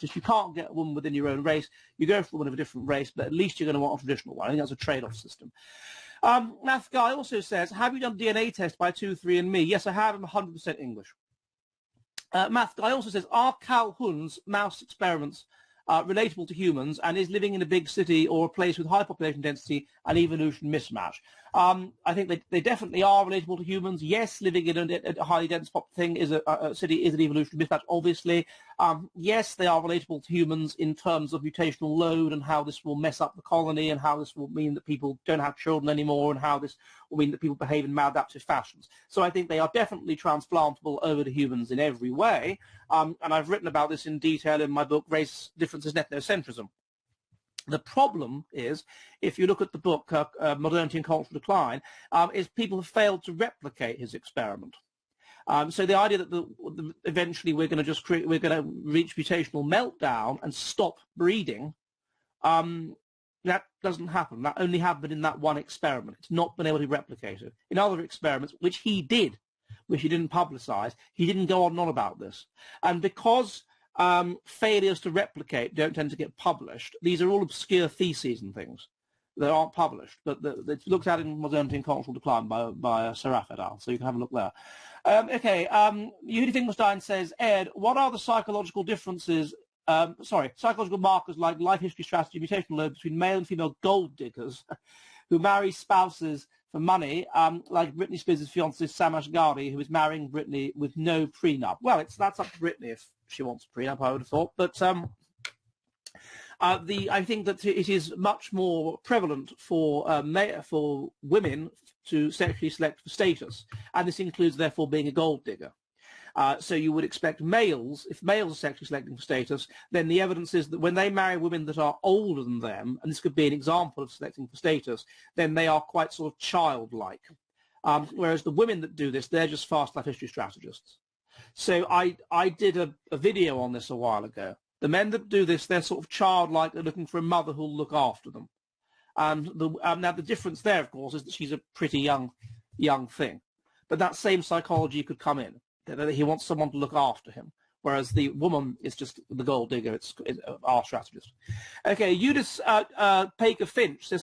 strategist. You can't get a woman within your own race. You go for a woman of a different race, but at least you're going to want a traditional one. I think that's a trade-off system. Math Guy also says, have you done DNA test by 23andMe? Yes, I have. I'm 100% English. Math Guy also says, are Calhoun's mouse experiments relatable to humans, and is living in a big city or a place with high population density an evolution mismatch? I think they definitely are relatable to humans. Yes, living in a highly dense thing is a city is an evolution mismatch, obviously. Yes, they are relatable to humans in terms of mutational load and how this will mess up the colony and how this will mean that people don't have children anymore and how this will mean that people behave in maladaptive fashions. So I think they are definitely transplantable over to humans in every way. And I've written about this in detail in my book, Race Differences and Ethnocentrism. The problem is, if you look at the book, Modernity and Cultural Decline, is people have failed to replicate his experiment. So the idea that eventually we're going to reach mutational meltdown and stop breeding, that doesn't happen. That only happened in that one experiment. It's not been able to be replicated. In other experiments, which he did, which he didn't publicize, he didn't go on and on about this. And because failures to replicate don't tend to get published, these are all obscure theses and things that aren't published, but it's looked at in Modernity and Cultural Decline by Saraf et al., so you can have a look there. Okay, Yehudi Finkelstein says, Ed, what are the psychological differences, psychological markers like life history, strategy, mutational load between male and female gold diggers who marry spouses for money, like Britney Spears' fiancé Sam Asghari, who is marrying Britney with no prenup? Well, that's up to Britney if she wants a prenup, I would have thought. But I think that it is much more prevalent for women to sexually select for status, and this includes therefore being a gold digger. So you would expect males, if males are sexually selecting for status, then the evidence is that when they marry women that are older than them, and this could be an example of selecting for status, then they are quite sort of childlike. Whereas the women that do this, they're just fast life history strategists. So I did a video on this a while ago. The men that do this, they're sort of childlike. They're looking for a mother who'll look after them. And now the difference there, of course, is that she's a pretty young thing. But that same psychology could come in. That he wants someone to look after him, whereas the woman is just the gold digger. It's our strategist. Okay, Eunice Paker Finch says,